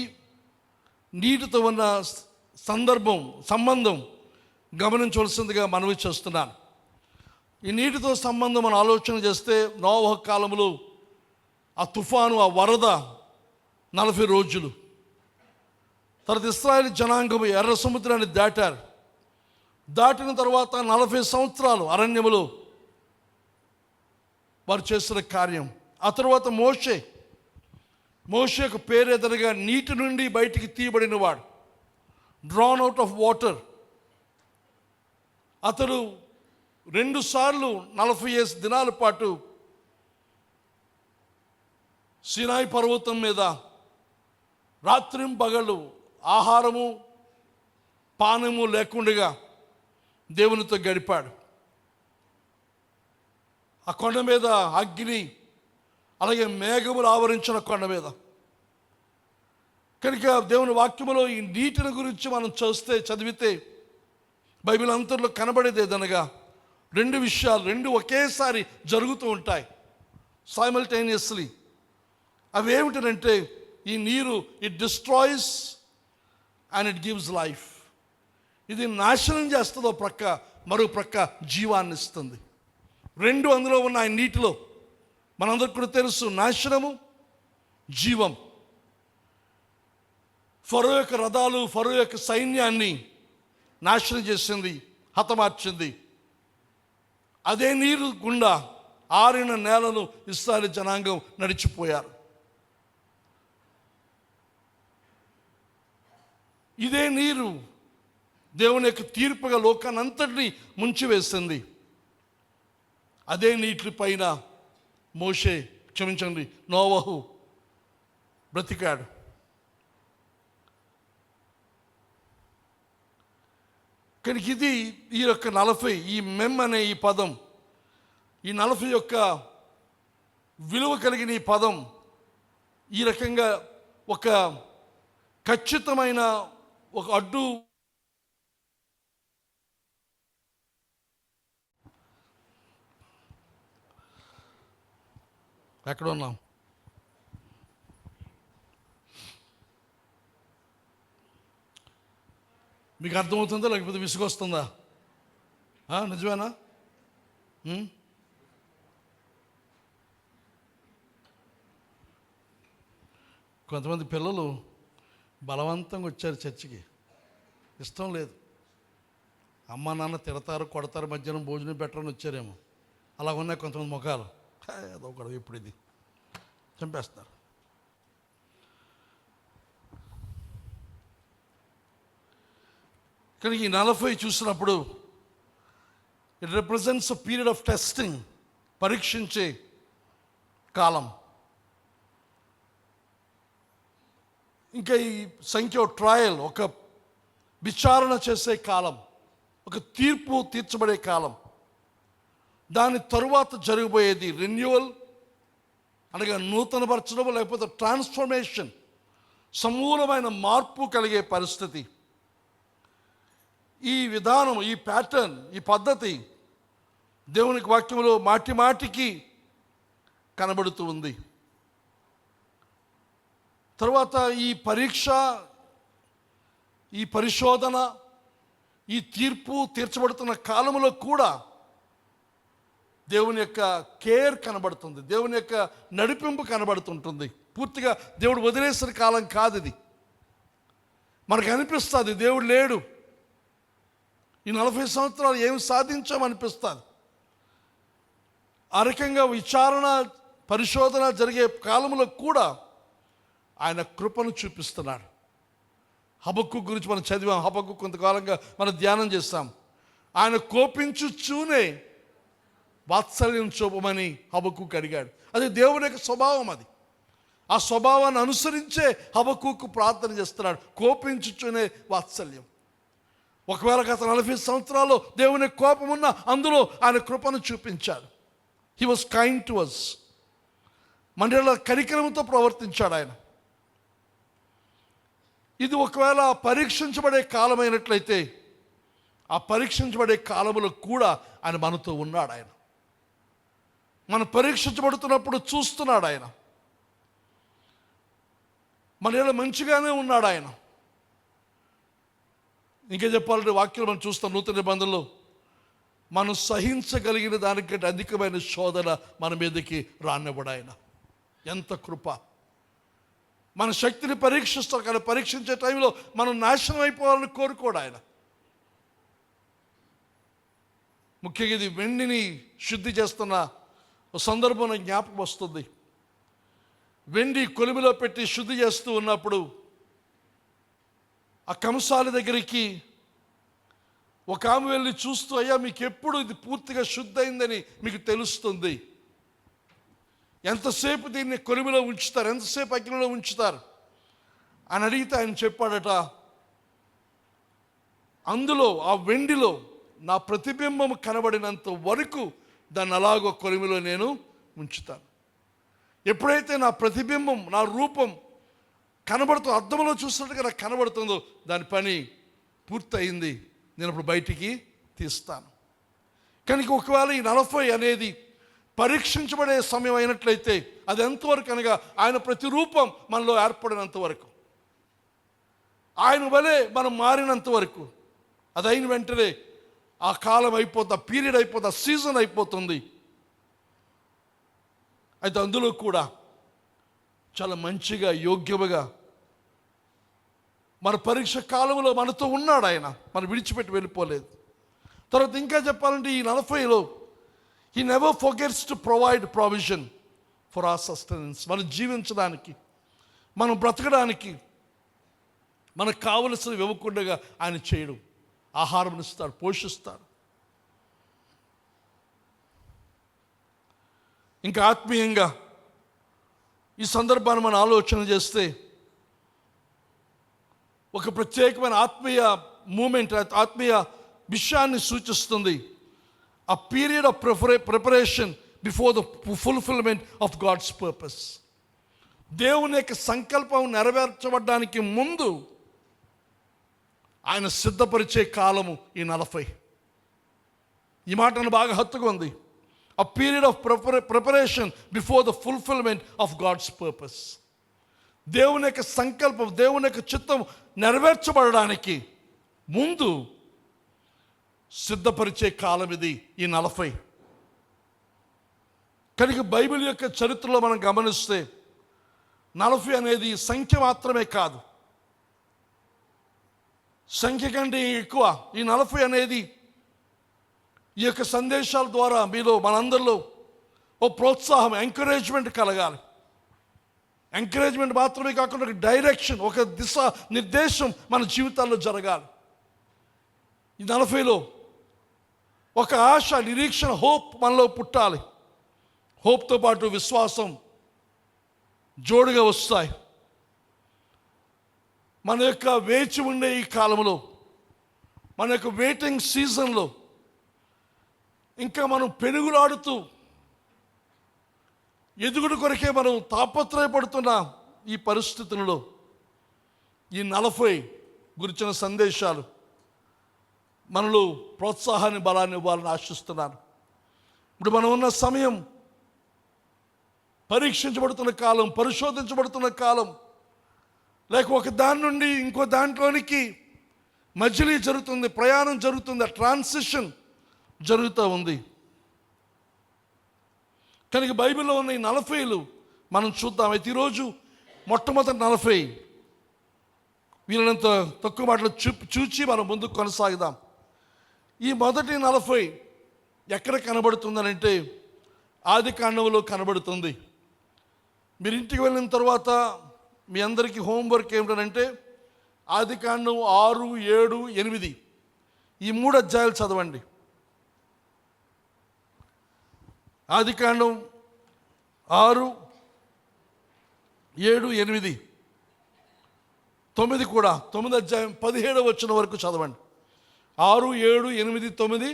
నీటితో ఉన్న సంబంధం గమనించవలసిందిగా మనవి చేస్తున్నాను. ఈ నీటితో సంబంధం మనం ఆలోచన చేస్తే, నోవహు కాలంలో ఆ తుఫాను, ఆ వరద 40 రోజులు. తర్వాత ఇశ్రాయేలు జనాంగం ఎర్ర సముద్రాన్ని దాటిన తర్వాత 40 సంవత్సరాలు అరణ్యములో వారు చేసిన కార్యం. ఆ తర్వాత మోషేకు పేరెదనగా నీటి నుండి బయటికి తీయబడిన వాడు, డ్రాన్ అవుట్ ఆఫ్ వాటర్. అతడు 2 సార్లు 40 దినాల పాటు సినాయి పర్వతం మీద రాత్రింపగళ్ళు ఆహారము పానము లేకుండా దేవునితో గడిపాడు. ఆ కొండ మీద అగ్ని, అలాగే మేఘములు ఆవరించిన కొండ మీద. కనుక దేవుని వాక్యములో ఈ నీటిని గురించి మనం చదివితే బైబిల్ అంతట్లో కనబడేది ఏదనగా 2 విషయాలు, 2 ఒకేసారి జరుగుతూ ఉంటాయి సైమల్టేనియస్లీ. అవి ఏమిటంటే, ఈ నీరు it destroys and it gives life. ఇది నాశనం చేస్తుంది ఒక ప్రక్క, మరో ప్రక్క జీవాన్ని ఇస్తుంది. 2 అందులో ఉన్నాయి నీటిలో. మనందరికి కూడా తెలుసు, నాశనము, జీవం. ఫరో యొక్క రథాలు, ఫరో యొక్క సైన్యాన్ని నాశనం చేసింది, హతమార్చింది. అదే నీరు గుండా ఆరిన నేలను ఇశ్రాయేలు జనాంగం నడిచిపోయారు. ఇదే నీరు దేవుని యొక్క తీర్పుగా లోకాన్ని అంతటినీ ముంచివేసింది. అదే నీటి పైన నోవహు బ్రతికాడు. కనుక ఈ యొక్క 40, ఈ మెమ్ అనే ఈ పదం, ఈ 40 యొక్క విలువ కలిగిన ఈ పదం ఈ రకంగా ఒక ఖచ్చితమైన ఒక అడ్డు ఎక్కడ ఉన్నాం? మీకు అర్థమవుతుందా లేకపోతే విసుగొస్తుందా? నిజమేనా? కొంతమంది పిల్లలు బలవంతంగా వచ్చారు చర్చికి, ఇష్టం లేదు. అమ్మ నాన్న తిడతారు, కొడతారు, మధ్యాహ్నం భోజనం పెట్టరని వచ్చారేమో. అలా ఉన్నాయి కొంతమంది ముఖాలు. ఏదో ఒకటి ఇప్పుడు ఇది చంపేస్తారు. కానీ ఈ 40 చూసినప్పుడు it represents a period of testing. పరీక్షించే కాలం. ఇంకా ఈ సంఖ్య ట్రయల్, ఒక విచారణ చేసే కాలం, ఒక తీర్పు తీర్చబడే కాలం. దాని తరువాత జరగబోయేది రెన్యువల్, అనగా నూతనపరచడం, లేకపోతే ట్రాన్స్ఫర్మేషన్, సమూలమైన మార్పు కలిగే పరిస్థితి. ఈ విధానం, ఈ ప్యాటర్న్, ఈ పద్ధతి దేవునికి వాక్యంలో మాటి మాటికి కనబడుతూ ఉంది. తర్వాత ఈ పరీక్ష, ఈ పరిశోధన, ఈ తీర్పు తీర్చబడుతున్న కాలంలో కూడా దేవుని యొక్క కేర్ కనబడుతుంది, దేవుని యొక్క నడిపింపు కనబడుతుంటుంది. పూర్తిగా దేవుడు వదిలేసిన కాలం కాదు ఇది. మనకు అనిపిస్తుంది దేవుడు లేడు, ఈ 40 సంవత్సరాలు ఏమి సాధించామనిపిస్తుంది. ఆ రకంగా విచారణ, పరిశోధన జరిగే కాలంలో కూడా ఆయన కృపను చూపిస్తున్నాడు. హబక్కూకు గురించి మనం చదివాం, హబక్కూకు కొంతకాలంగా మనం ధ్యానం చేస్తాం. ఆయన కోపించుచూనే వాత్సల్యం చూపమని హబక్కూకు అడిగాడు. అది దేవుని యొక్క స్వభావం. అది ఆ స్వభావాన్ని అనుసరించే హబక్కూకు ప్రార్థన చేస్తున్నాడు, కోపించుచూనే వాత్సల్యం. ఒకవేళ గత 40 సంవత్సరాల్లో దేవుని కోపం ఉన్న, అందులో ఆయన కృపను చూపించాడు. He was kind to us. మన కనికరంతో ప్రవర్తించాడు ఆయన. ఇది ఒకవేళ పరీక్షించబడే కాలమైనట్లయితే, ఆ పరీక్షించబడే కాలంలో కూడా ఆయన మనతో ఉన్నాడు. ఆయన మనం పరీక్షించబడుతున్నప్పుడు చూస్తున్నాడు. ఆయన మన మంచిగానే ఉన్నాడు. ఆయన ఇంకా చెప్పాలంటే వాక్యం మనం చూస్తాం, నూతన నిబంధనలో మనం సహించగలిగిన దానికంటే అధికమైన శోధన మన మీదకి రానివ్వడు ఆయన. ఎంత కృప! మన శక్తిని పరీక్షిస్తాం, కానీ పరీక్షించే టైంలో మనం నాశనం అయిపోవాలని కోరుకోడు ఆయన. ముఖ్యంగా ఇది వెండిని శుద్ధి చేస్తున్న సందర్భం జ్ఞాపకం వస్తుంది. వెండి కొలిమిలో పెట్టి శుద్ధి చేస్తూ ఉన్నప్పుడు ఆ కంసాలి దగ్గరికి ఒక ఆమె వెళ్ళి చూస్తూ, అయ్యా మీకు ఎప్పుడు ఇది పూర్తిగా శుద్ధి అయిందని మీకు తెలుస్తుంది? ఎంతసేపు దీన్ని కొలిమిలో ఉంచుతారు, ఎంతసేపు అగ్నిలో ఉంచుతారు అని అడిగితే ఆయన చెప్పాడట, అందులో ఆ వెండిలో నా ప్రతిబింబం కనబడినంత వరకు దాన్ని అలాగో కొలిమిలో నేను ఉంచుతాను. ఎప్పుడైతే నా ప్రతిబింబం, నా రూపం కనబడుతుందో, అద్దంలో చూసినట్టుగా నాకు కనబడుతుందో, దాని పని పూర్తయింది, నేను ఇప్పుడు బయటికి తీస్తాను. కనుక ఒకవేళ ఈ 40 అనేది పరీక్షించబడే సమయం అయినట్లయితే, అది ఎంతవరకు అనగా ఆయన ప్రతిరూపం మనలో ఏర్పడినంత వరకు, ఆయన వలె మనం మారినంత వరకు. అది అయిన వెంటనే ఆ కాలం అయిపోతుంది, ఆ పీరియడ్ అయిపోతుంది, ఆ సీజన్ అయిపోతుంది. అయితే అందులో కూడా చాలా మంచిగా, యోగ్యముగా మన పరీక్ష కాలంలో మనతో ఉన్నాడు ఆయన, మనం విడిచిపెట్టి వెళ్ళిపోలేదు. తర్వాత ఇంకా చెప్పాలంటే ఈ 40లో he never forgets to provide provision for our sustenance. మనం జీవించడానికి, మనం బ్రతకడానికి మనకు కావలసినవి ఇవ్వకుండా ఆయన చేయడం, ఆహారం ఇస్తాడు, పోషిస్తాడు. ఇంకా ఆత్మీయంగా ఈ సందర్భాన్ని మనం ఆలోచన చేస్తే, ఒక ప్రత్యేకమైన ఆత్మీయ మూమెంట్, ఆత్మీయ విషయాన్ని సూచిస్తుంది. a period of preparation before the fulfillment of God's purpose. దేవుని యొక్క సంకల్పం నెరవేర్చబడడానికి ముందు ఆయన సిద్ధపరిచే కాలము ఈ 40. ఈ మాటను బాగా హత్తుకుంది. a period of preparation before the fulfillment of God's purpose. దేవుని యొక్క సంకల్పం, దేవుని యొక్క చిత్తం నెరవేర్చబడడానికి ముందు సిద్ధపరిచే కాలం ఇది ఈ 40. కనుక బైబిల్ యొక్క చరిత్రలో మనం గమనిస్తే 40 అనేది సంఖ్య మాత్రమే కాదు, సంఖ్య కంటే ఎక్కువ. ఈ 40 అనేది ఈ యొక్క సందేశాల ద్వారా మీలో, మనందరిలో ఓ ప్రోత్సాహం, ఎంకరేజ్మెంట్ కలగాలి. ఎంకరేజ్మెంట్ మాత్రమే కాకుండా ఒక డైరెక్షన్, ఒక దిశ నిర్దేశం మన జీవితాల్లో జరగాలి. ఈ 40లో ఒక ఆశ, నిరీక్షణ, హోప్ మనలో పుట్టాలి. హోప్తో పాటు విశ్వాసం జోడుగా వస్తాయి. మన యొక్క వేచి ఉండే ఈ కాలంలో, మన యొక్క వెయిటింగ్ సీజన్లో ఇంకా మనం పెనుగులాడుతూ ఎదుగుడు కొరకే మనం తాపత్రయపడుతున్న ఈ పరిస్థితులలో ఈ 40 గురించిన సందేశాలు మనలో ప్రోత్సాహాన్ని, బలాన్ని ఇవ్వాలని ఆశిస్తున్నాను. ఇప్పుడు మనం ఉన్న సమయం పరీక్షించబడుతున్న కాలం, పరిశోధించబడుతున్న కాలం, లేక ఒక దాని నుండి ఇంకో దాంట్లోనికి మజిలీ జరుగుతుంది, ప్రయాణం జరుగుతుంది, ట్రాన్సిషన్ జరుగుతూ ఉంది. కనుక బైబిల్లో ఉన్న ఈ 40లు మనం చూద్దాం. అయితే ఈరోజు మొట్టమొదటి 40 వీళ్ళంత తక్కువ మాటలు చూచి మనం ముందుకు కొనసాగుదాం. ఈ మొదటి 40 ఎక్కడ కనబడుతుందనంటే ఆదికాండంలో కనబడుతుంది. మీరు ఇంటికి వెళ్ళిన తర్వాత మీ అందరికీ హోంవర్క్ ఏమిటంటే ఆదికాండం 6, 7, 8 ఈ 3 అధ్యాయాలు చదవండి. ఆదికాండం 6, 7, 8, 9 కూడా 9 అధ్యాయం 17వ వచనం వరకు చదవండి. 6, 7, 8, 9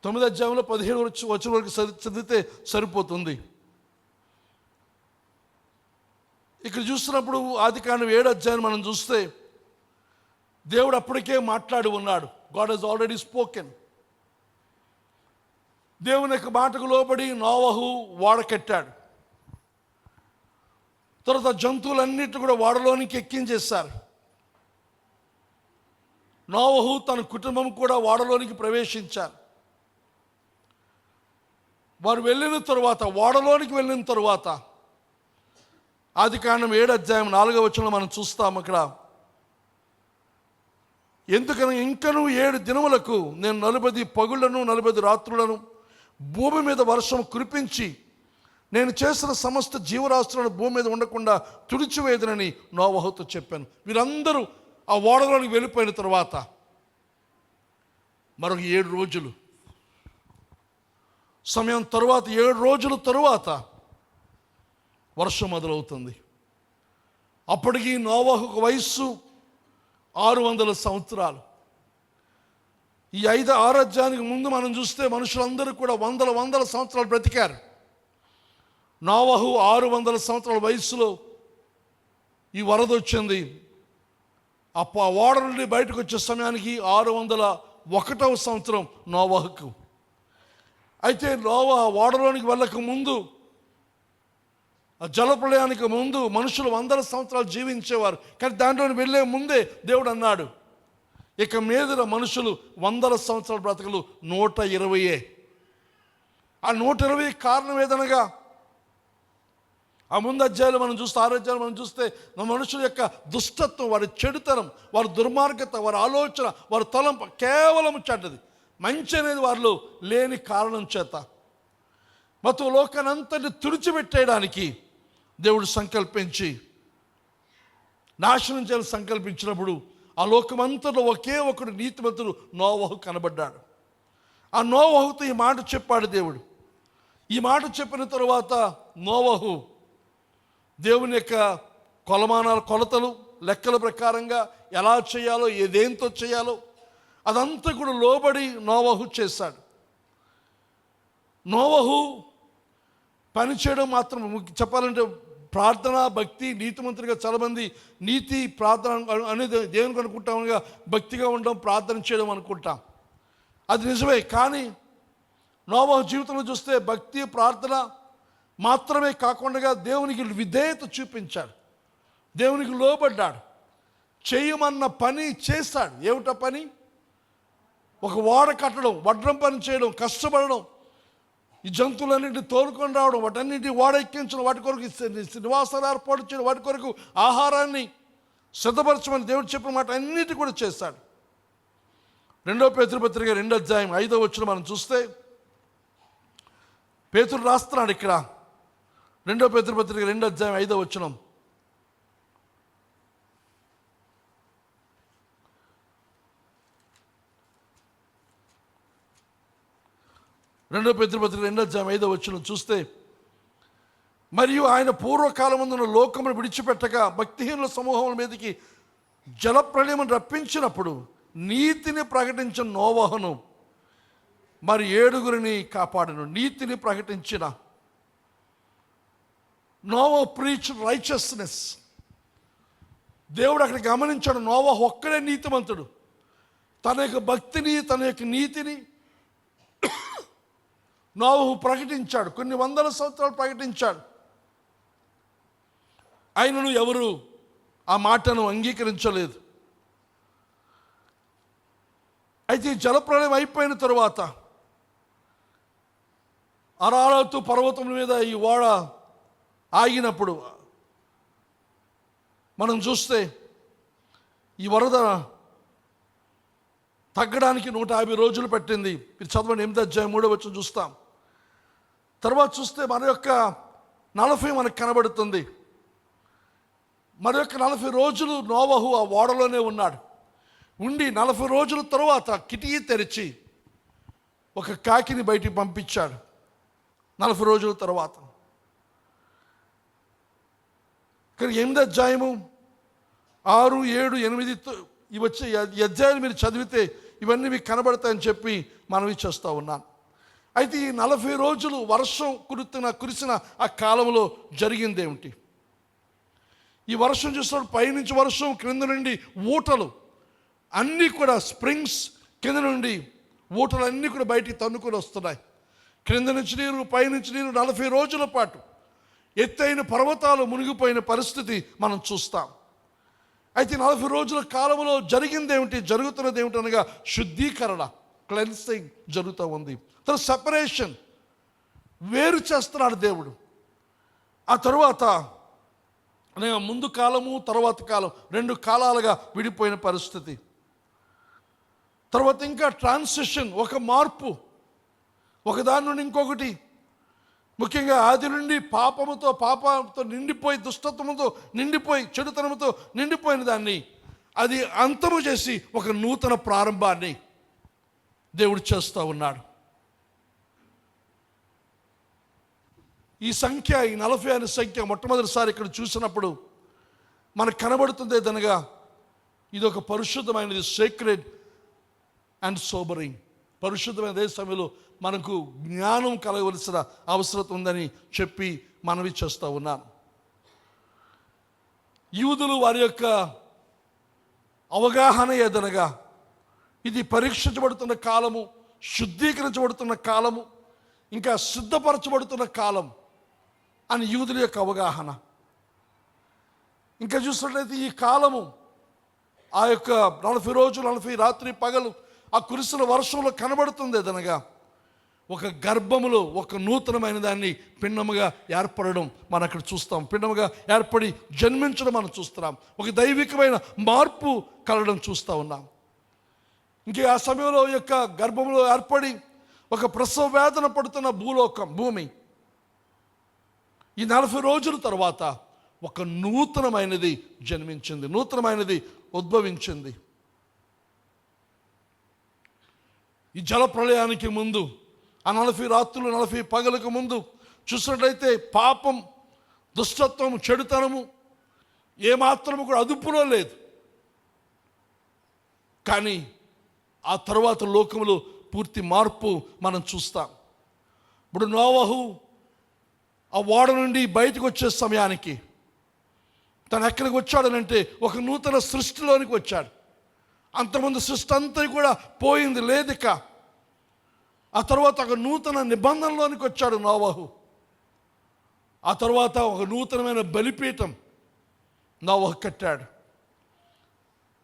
9 అధ్యాయంలో 17 వచనం వరకు చదివితే సరిపోతుంది. ఇక్కడ చూస్తున్నప్పుడు ఆదికాండం 7 అధ్యాయం మనం చూస్తే దేవుడు అప్పటికే మాట్లాడి ఉన్నాడు. God he's already spoken. దేవుని యొక్క మాటకు లోబడి నోవహు ఓడ కట్టాడు. తర్వాత జంతువులన్నిటి కూడా ఓడలోనికి ఎక్కించేశారు. నోవహు తన కుటుంబం కూడా ఓడలోనికి ప్రవేశించారు. వారు వెళ్ళిన తరువాత, ఓడలోనికి వెళ్ళిన తరువాత ఆదికాండం 7 అధ్యాయం 4వ వచనంలో మనం చూస్తాం. అక్కడ ఎందుకని ఇంకను 7 దినములకు నేను 40 పగుళ్లను 40 రాత్రులను భూమి మీద వర్షం కురిపించి నేను చేసిన సమస్త జీవరాశులను భూమి మీద ఉండకుండా తుడిచివేదనని నోవహుతో చెప్పాను. వీరందరూ ఆ ఓడలోనికి వెళ్ళిపోయిన తర్వాత మరొక 7 రోజులు సమయం తరువాత, 7 రోజుల తరువాత వర్షం మొదలవుతుంది. అప్పటికి నోవహు వయస్సు 600 సంవత్సరాలు. ఈ 5-6 అధ్యాయానికి ముందు మనం చూస్తే మనుషులందరూ కూడా వందల సంవత్సరాలు బ్రతికారు. నోవహు 600 సంవత్సరాల వయస్సులో ఈ వరద వచ్చింది. ఓడ నుండి బయటకు వచ్చే సమయానికి 601వ సంవత్సరం నోవహుకు. అయితే నోవహు ఓడలోనికి వెళ్ళక ముందు, ఆ జలప్రళయానికి ముందు మనుషులు 100 సంవత్సరాలు జీవించేవారు. కానీ దాంట్లో వెళ్ళే ముందే దేవుడు అన్నాడు, ఇక మీద మనుషులు 100 సంవత్సరాల బ్రతకలు 120. ఆ 120 కారణం ఏదనగా ఆ ముందు అధ్యాయులు మనం చూస్తే, 6 అధ్యాయులు మనం చూస్తే మనుషుల యొక్క దుష్టత్వం, వారి చెడుతనం, వారి దుర్మార్గత, వారి ఆలోచన, వారి తలంపు కేవలం చెడ్డది. మంచి అనేది వారిలో లేని కారణం చేత మొత్తం లోకాన్ని అంతటి తుడిచిపెట్టేయడానికి దేవుడు సంకల్పించి నాశనం చేయాలని సంకల్పించినప్పుడు ఆ లోకమంతలో ఒకే ఒకడు నీతిమంతుడు నోవహు కనబడ్డాడు. ఆ నోవహుతో ఈ మాట చెప్పాడు దేవుడు. ఈ మాట చెప్పిన తరువాత నోవహు దేవుని యొక్క కొలతలు, లెక్కల ప్రకారంగా ఎలా చేయాలో, ఏదేంతో చేయాలో అదంతా కూడా లోబడి నోవహు చేశాడు. నోవహు పనిచేయడం మాత్రం చెప్పాలంటే ప్రార్థన, భక్తి, నీతిమంతుడిగా చాలామంది నీతి, ప్రార్థన అనేది దేవునికి అనుకుంటాముగా, భక్తిగా ఉండడం, ప్రార్థన చేయడం అనుకుంటాం. అది నిజమే. కానీ నోవహు జీవితంలో చూస్తే భక్తి, ప్రార్థన మాత్రమే కాకుండా దేవునికి విధేయత చూపించాడు, దేవునికి లోబడ్డాడు, చేయమన్న పని చేశాడు. ఏమిటా పని? ఒక ఓడ కట్టడం, వడ్రం పని చేయడం, కష్టపడడం, ఈ జంతువులన్నింటినీ తోలుకొని రావడం, వాటన్నింటినీ ఓడ ఎక్కించడం, వాటి కొరకు నివాసాలు ఏర్పాటు చేయడం, వాటి కొరకు ఆహారాన్ని సిద్ధపరచమని దేవుడు చెప్పిన మాట అన్నిటి కూడా చేశాడు. 2వ పేతురు పత్రిక 2వ అధ్యాయం 5వ వచనం మనం చూస్తే పేతురు రాస్తున్నాడు ఇక్కడ. 2వ పేతురు పత్రిక 2వ అధ్యాయం 5వ వచనం, 2 పేతురు పత్రిక 2:5 చూస్తే, మరియు ఆయన పూర్వకాలమందున లోకమును విడిచిపెట్టగా భక్తిహీనుల సమూహముల మీదకి జలప్రళయమును రప్పించినప్పుడు నీతిని ప్రకటించిన నోవహును మరి 7 కాపాడను. నీతిని ప్రకటించిన నోవహు ప్రీచ్ రైచియస్నెస్. దేవుడు అక్కడ గమనించాడు, నోవహు ఒక్కడే నీతిమంతుడు. తన యొక్క భక్తిని, తన యొక్క నీతిని నోవహు ప్రకటించాడు. కొన్ని వందల సంవత్సరాలు ప్రకటించాడు. ఆయనను ఎవరు ఆ మాటను అంగీకరించలేదు. అయితే జలప్రళయం అయిపోయిన తరువాత అరారతు పర్వతం మీద ఈ ఓడ ఆగినప్పుడు మనం చూస్తే ఈ వరద తగ్గడానికి 150 రోజులు పట్టింది. మీరు చదవండి, 8:3 చూస్తాం. తర్వాత చూస్తే మన యొక్క 40 మనకు కనబడుతుంది. మరి యొక్క 40 రోజులు నోవహు ఆ ఓడలోనే ఉన్నాడు. ఉండి 40 రోజుల తరువాత కిటికీ తెరిచి ఒక కాకిని బయటికి పంపించాడు. 40 రోజుల తర్వాత. కానీ 8 6, 7, 8 ఇవి వచ్చే ఈ అధ్యాయాలు మీరు చదివితే ఇవన్నీ మీకు కనబడతాయని చెప్పి మనవి చేస్తూ ఉన్నాను. అయితే ఈ 40 రోజులు వర్షం కురిసిన ఆ కాలంలో జరిగిందేమిటి? ఈ వర్షం చూసినప్పుడు పైనుంచి వర్షం, క్రింద నుండి ఊటలు అన్నీ కూడా, స్ప్రింగ్స్ కింద నుండి ఊటలు అన్నీ కూడా బయటికి తన్నుకొని వస్తున్నాయి. క్రింద నుంచి నీరు, పైనుంచి నీరు 40 రోజుల పాటు ఎత్తైన పర్వతాలు మునిగిపోయిన పరిస్థితి మనం చూస్తాం. అయితే 40 రోజుల కాలంలో జరిగిందేమిటి, జరుగుతున్నది ఏమిటి అనగా శుద్ధీకరణ, క్లెన్సింగ్ జరుగుతూ ఉంది. తర్వాత సెపరేషన్, వేరు చేస్తున్నాడు దేవుడు. ఆ తరువాత ముందు కాలము, తర్వాత కాలం, 2 కాలాలుగా విడిపోయిన పరిస్థితి. తర్వాత ఇంకా ట్రాన్సిషన్, ఒక మార్పు, ఒకదాని నుండి ఇంకొకటి. ముఖ్యంగా ఆది నుండి పాపంతో నిండిపోయి, దుష్టత్వంతో నిండిపోయి, చెడుతనంతో నిండిపోయిన దాన్ని అది అంతము చేసి ఒక నూతన ప్రారంభాన్ని దేవుడు చేస్తూ ఉన్నాడు. ఈ సంఖ్య, ఈ 40 అనే సంఖ్య మొట్టమొదటిసారి ఇక్కడ చూసినప్పుడు మనకు కనబడుతుంది ఏదనగా ఇది ఒక పరిశుద్ధమైనది, సేక్రెడ్ అండ్ సోబరింగ్. పరిశుద్ధమైన అదే సమయంలో మనకు జ్ఞానం కలగవలసిన అవసరం ఉందని చెప్పి మనవి చేస్తూ ఉన్నాను. యూదులు వారి యొక్క అవగాహన ఏదనగా ఇది పరీక్షించబడుతున్న కాలము, శుద్ధీకరించబడుతున్న కాలము, ఇంకా సిద్ధపరచబడుతున్న కాలం అని యూదుల యొక్క అవగాహన. ఇంకా చూసినట్లయితే ఈ కాలము, ఆ యొక్క 40 రోజులు 40 రాత్రి పగలు ఆ కురిసిన వర్షంలో కనబడుతుంది ఏదనగా ఒక గర్భములో ఒక నూతనమైన దాన్ని పిండముగా ఏర్పడడం మనం అక్కడ చూస్తాం. పిండముగా ఏర్పడి జన్మించడం మనం చూస్తున్నాం. ఒక దైవికమైన మార్పు కలగడం చూస్తూ ఉన్నాం. ఇంకే ఆ సమయంలో యొక్క గర్భంలో ఏర్పడి ఒక ప్రసవ వేదన పడుతున్న భూమి ఈ 40 రోజుల తర్వాత ఒక నూతనమైనది జన్మించింది, నూతనమైనది ఉద్భవించింది. ఈ జల ప్రళయానికి ముందు, ఆ 40 రాత్రులు 40 పగలకు ముందు చూసినట్లయితే పాపం, దుష్టత్వము, చెడుతనము ఏమాత్రము కూడా అదుపులో లేదు. కానీ ఆ తర్వాత లోకములో పూర్తి మార్పు మనం చూస్తాం. ఇప్పుడు నోవహు ఆ ఓడ నుండి బయటకు వచ్చే సమయానికి తను ఎక్కడికి వచ్చాడనంటే ఒక నూతన సృష్టిలోనికి వచ్చాడు. అంతకుముందు సృష్టి అంతా కూడా పోయింది, లేదిక. ఆ తర్వాత ఒక నూతన నిబంధనలోనికి వచ్చాడు నోవహు. ఆ తర్వాత ఒక నూతనమైన బలిపీఠం నోవహు కట్టాడు.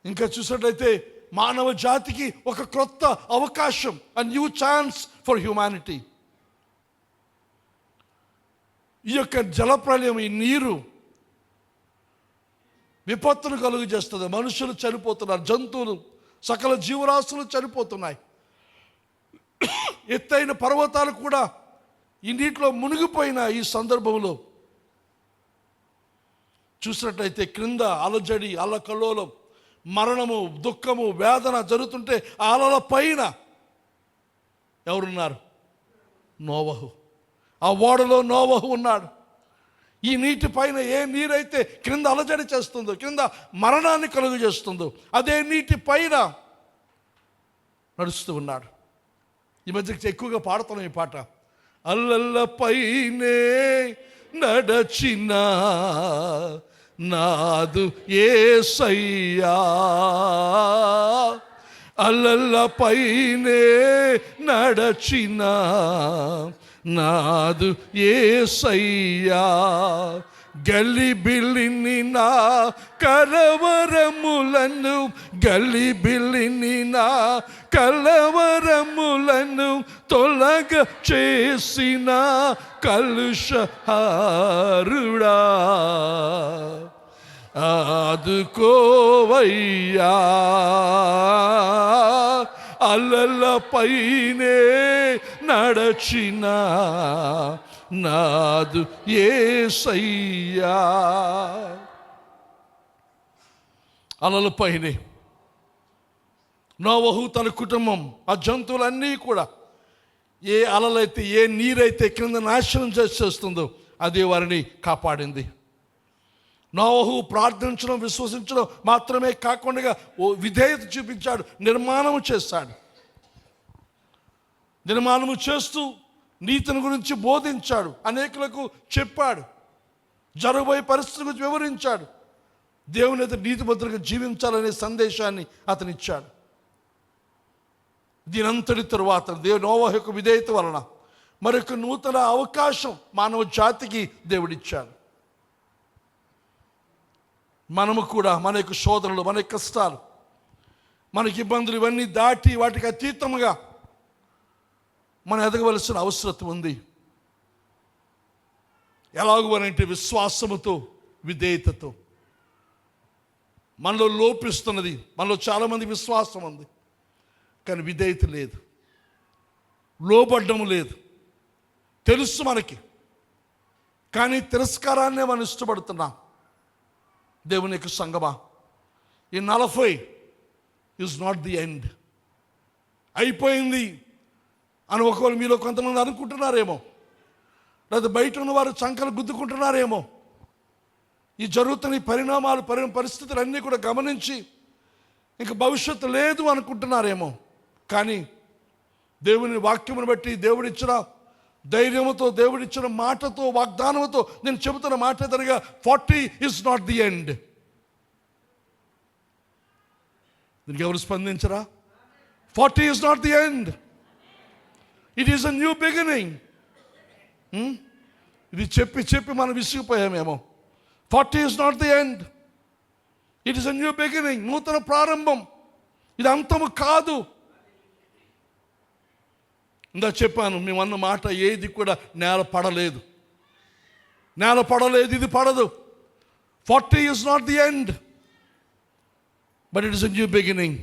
ఇంకా చూసినట్లయితే మానవ జాతికి ఒక క్రొత్త అవకాశం, a new chance for humanity. ఈ యొక్క జలప్రళయం, ఈ నీరు విపత్తును కలుగు చేస్తుంది. మనుషులు చనిపోతున్నారు, జంతువులు, సకల జీవరాశులు చనిపోతున్నాయి. ఎత్తైన పర్వతాలు కూడా ఈ నీటిలో మునిగిపోయిన ఈ సందర్భంలో చూసినట్లయితే క్రింద అలజడి, అల్లకల్లోలం, మరణము, దుఃఖము, వేదన జరుగుతుంటే ఆ అలల పైన ఎవరున్నారు? నోవహు. ఆ ఓడలో నోవహు ఉన్నాడు. ఈ నీటి పైన ఏ నీరైతే క్రింద అలజడి చేస్తుందో, క్రింద మరణాన్ని కలుగు చేస్తుందో, అదే నీటి పైన నడుస్తూ ఉన్నాడు. ఈ మధ్య ఎక్కువగా పాడుతున్నాం ఈ పాట. అల్లల్ల పైనే నడచిన నాదు యేసయ్యా, అల్లల్ల పైనే నడచిన నాదు యేసయ్యా, గలిబిలిని నా కలవరములను, గలిబిలిని నా కలవరములను తొలగ చేసిన కలుషహారుడా, ఆదుకోవయ్యా, అలల పైనే నడచిన నాదు యేసయ్యా. అలల పైనే నోవహు తన కుటుంబం, ఆ జంతువులన్నీ కూడా ఏ అలలైతే, ఏ నీరైతే క్రింద నాశనం చేస్తుందో అదే వారిని కాపాడింది. నోవహు ప్రార్థించడం, విశ్వసించడం మాత్రమే కాకుండా విధేయత చూపించాడు, నిర్మాణము చేశాడు. నిర్మాణము చేస్తూ నీతిని గురించి బోధించాడు, అనేకులకు చెప్పాడు, జరగబోయే పరిస్థితుల గురించి వివరించాడు, దేవుని అయితే నీతిమంతులుగా జీవించాలనే సందేశాన్ని అతను ఇచ్చాడు. దీనంతటి తరువాత నోవహు యొక్క విధేయత వలన మరొక నూతన అవకాశం మానవ జాతికి దేవుడిచ్చాడు. మనము కూడా మన యొక్క శోధనలు, మన యొక్క కష్టాలు, మనకి ఇబ్బందులు ఇవన్నీ దాటి వాటికి అతీతంగా మనం ఎదగవలసిన అవసరం ఉంది. ఎలాగూ అనంటే విశ్వాసముతో, విధేయతతో. మనలో లోపిస్తున్నది, మనలో చాలామంది విశ్వాసం ఉంది కానీ విధేయత లేదు, లోబడ్డము లేదు. తెలుసు మనకి, కానీ తిరస్కారాన్నే మనం ఇష్టపడుతున్నాం. దేవుని యొక్క సంగమా, ఈ 40 ఈజ్ నాట్ ది ఎండ్. అయిపోయింది అని ఒకవేళ మీలో కొంతమంది అనుకుంటున్నారేమో, లేదా బయట ఉన్న వారు చంకలు గుద్దుకుంటున్నారేమో. ఈ జరుగుతున్న ఈ పరిణామాలు, పరిస్థితులు అన్నీ కూడా గమనించి ఇంక భవిష్యత్తు లేదు అనుకుంటున్నారేమో. కానీ దేవుని వాక్యమును బట్టి, దేవుడిచ్చిన ధైర్యముతో, దేవుడిచ్చిన మాటతో, వాగ్దానముతో నేను చెబుతున్న మాట తరగా 40 ఈజ్ నాట్ ది ఎండ్. దీనికి ఎవరు స్పందించరా? 40 is not the end, it is a new beginning. ఇది చెప్పి చెప్పి మనం విసిగిపోయామేమో. 40 is not the end, it is a new beginning, నూతన ప్రారంభం. ఇది అంతము కాదు. ఇందా చెప్పాను, మేమన్న మాట ఏది కూడా నేల పడలేదు, ఇది పడదు. 40 is not the end, but it is a new beginning.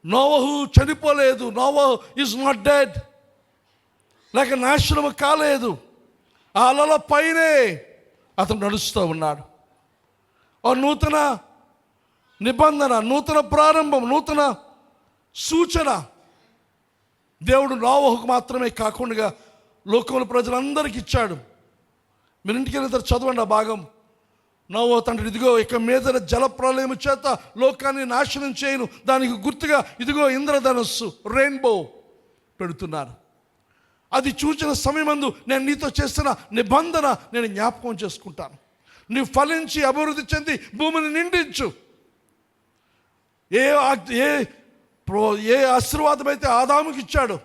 నోవహు చనిపోలేదు, నోవహు ఈజ్ నాట్ డెడ్, లేక నాశనము కాలేదు. ఆ అలల పైనే అతను నడుస్తూ ఉన్నాడు. ఓ నూతన నిబంధన, నూతన ప్రారంభం, నూతన సూచన దేవుడు నోవహుకు మాత్రమే కాకుండా లోకంలో ప్రజలందరికీ ఇచ్చాడు. మీరు ఇంటికి వెళ్ళిన చదవండి ఆ భాగం. నోవహు తండ్రి, ఇదిగో ఇక మీద జలప్రలయం చేత లోకాన్ని నాశనం చేయను, దానికి గుర్తుగా ఇదిగో ఇంద్రధనస్సు, రెయిన్బో పెడుతున్నారు. అది చూచిన సమయమందు నేను నీతో చేసిన నిబంధన నేను జ్ఞాపకం చేసుకుంటాను. నీవు ఫలించి అభివృద్ధి చెంది భూమిని నిండించు. ఏ ఆశీర్వాదం అయితే ఆదాముకి ఇచ్చాడో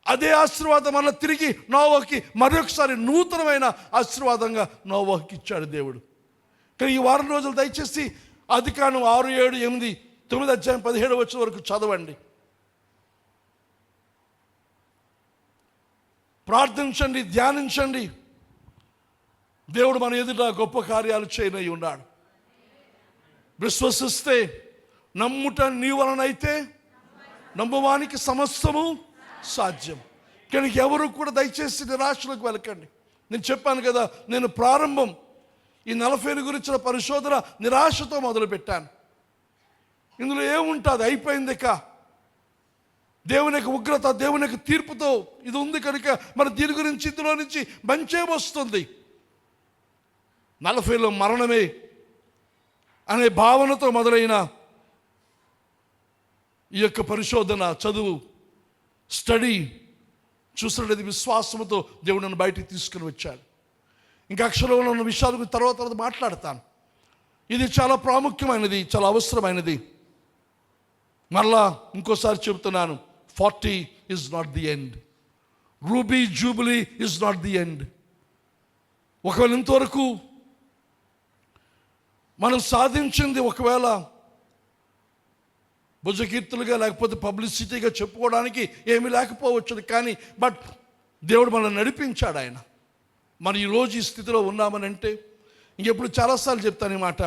అదే ఆశీర్వాదం మళ్ళీ తిరిగి నోవహుకి మరొకసారి నూతనమైన ఆశీర్వాదంగా నోవహుకి ఇచ్చాడు దేవుడు. కానీ ఈ వారం రోజులు దయచేసి ఆదికాండం 6, 7, 8, 9 అధ్యాయం 17 వచ్చిన వరకు చదవండి, ప్రార్థించండి, ధ్యానించండి. దేవుడు మన ఎదుట గొప్ప కార్యాలు చేయనై ఉన్నాడు. విశ్వసిస్తే, నమ్ముట నీ వలనైతే నమ్మువానికి సమస్తము సాధ్యం. కానీ ఎవరు కూడా దయచేసి నిరాశలకు వెళ్ళకండి. నేను చెప్పాను కదా, నేను ప్రారంభం ఈ 40 గురించిన పరిశోధన నిరాశతో మొదలుపెట్టాను. ఇందులో ఏముంటుంది, అయిపోయింది కా, దేవుని యొక్క ఉగ్రత, దేవుని యొక్క తీర్పుతో ఇది ఉంది కనుక మన దీని గురించి ఇందులో నుంచి మంచే వస్తుంది. 40లో మరణమే అనే భావనతో మొదలైన ఈ యొక్క పరిశోధన, చదువు, స్టడీ చూసినట్లయితే విశ్వాసంతో దేవుడు నన్ను బయటికి తీసుకుని వచ్చాడు. ఇంకా అక్షరంలో ఉన్న విషయాల గురించి తర్వాత మాట్లాడతాను. ఇది చాలా ప్రాముఖ్యమైనది, చాలా అవసరమైనది. మరలా ఇంకోసారి చెబుతున్నాను, 40 is not the end. Ruby jubilee is not the end. ఒకవేళ ఇంతవరకు మనం సాధించింది ఒకవేళ భుజకీర్తులుగా లేకపోతే పబ్లిసిటీగా చెప్పుకోవడానికి ఏమీ లేకపోవచ్చు, కానీ బట్ దేవుడు మనల్ని నడిపించాడు. ఆయన మనం ఈరోజు ఈ స్థితిలో ఉన్నామనంటే, ఇంకెప్పుడు చాలాసార్లు చెప్తాను ఈ మాట,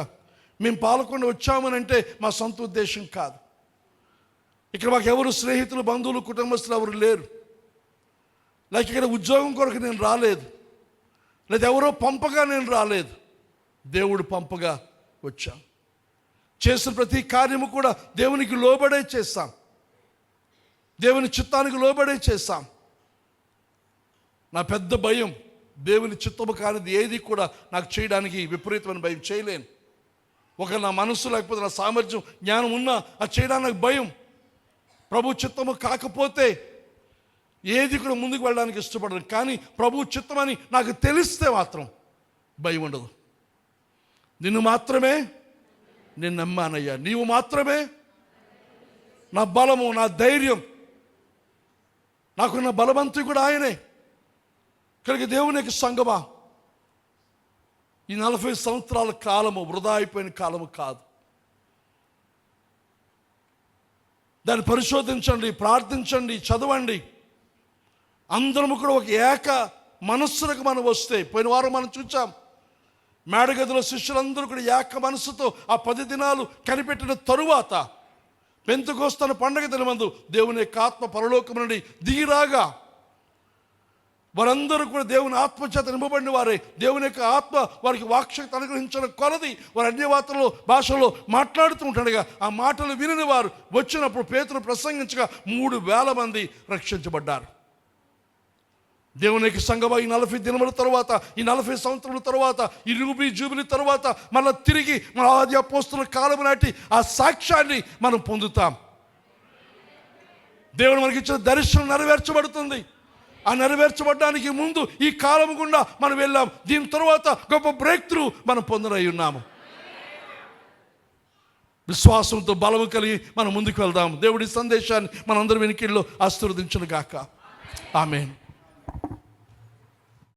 మేము పాలకొండ వచ్చామనంటే మా సొంత ఉద్దేశం కాదు. ఇక్కడ మాకు ఎవరు స్నేహితులు, బంధువులు, కుటుంబస్తులు ఎవరు లేరు. లేక ఇక్కడ ఉద్యోగం కొరకు నేను రాలేదు, లేదా ఎవరో పంపగా నేను రాలేదు, దేవుడు పంపగా వచ్చాం. చేసిన ప్రతి కార్యము కూడా దేవునికి లోబడే చేస్తాం, దేవుని చిత్తానికి లోబడే చేస్తాం. నా పెద్ద భయం, దేవుని చిత్తము కానిది ఏది కూడా నాకు చేయడానికి విపరీతమైన భయం, చేయలేను. ఒక నా మనసు లేకపోతే నా సామర్థ్యం, జ్ఞానం ఉన్నా అది చేయడానికి నాకు భయం. ప్రభు చిత్తము కాకపోతే ఏది కూడా ముందుకు వెళ్ళడానికి ఇష్టపడను. కానీ ప్రభు చిత్తమని నాకు తెలిస్తే మాత్రం భయం ఉండదు. నిన్ను మాత్రమే నేను నమ్మానయ్యా, నీవు మాత్రమే నా బలము, నా ధైర్యం, నాకున్న బలవంతుడు కూడా ఆయనే. కనుక దేవునికి సంగమా, ఈ 40 సంవత్సరాల కాలము వృధా అయిపోయిన కాలము కాదు. దాన్ని పరిశోధించండి, ప్రార్థించండి, చదవండి. అందరము కూడా ఒక ఏక మనస్సులకు మనం వస్తే, పోయిన వారం మనం చూచాం, మేడగదిలో శిష్యులందరూ కూడా ఏక మనస్సుతో ఆ 10 దినాలు కనిపెట్టిన తరువాత పెంతెకొస్తు పండగ దినమందు దేవుని యొక్క ఆత్మ పరలోకం నుండి దిగిరాగా వారందరూ కూడా దేవుని ఆత్మచేత నింపబడిన వారే. దేవుని యొక్క ఆత్మ వారికి వాక్శక్తి అనుగ్రహించిన కొలది వారు అన్య భాషలో మాట్లాడుతూ ఉంటుండగా ఆ మాటలు విని వారు వచ్చినప్పుడు పేతురు ప్రసంగించగా 3,000 మంది రక్షించబడ్డారు. దేవునికి సంఘమా, ఈ 40 దినముల తర్వాత, ఈ 40 సంవత్సరాల తర్వాత, ఈ రూబీ జూబిలీ తర్వాత మళ్ళీ తిరిగి మన ఆది అపోస్తుల కాలం నాటి ఆ సాక్ష్యాన్ని మనం పొందుతాం. దేవుడు మనకి ఇచ్చిన దర్శనం నెరవేర్చబడుతుంది. ఆ నెరవేర్చబడడానికి ముందు ఈ కాలం గుండా మనం వెళ్ళాం. దీని తర్వాత గొప్ప బ్రేక్ త్రూ మనం పొందనై ఉన్నాము. విశ్వాసంతో బలము కలిగి మనం ముందుకు వెళ్దాం. దేవుడి సందేశాన్ని మనందరి వెనుకల్లో ఆశీర్వదించును గాక. ఆమేన్.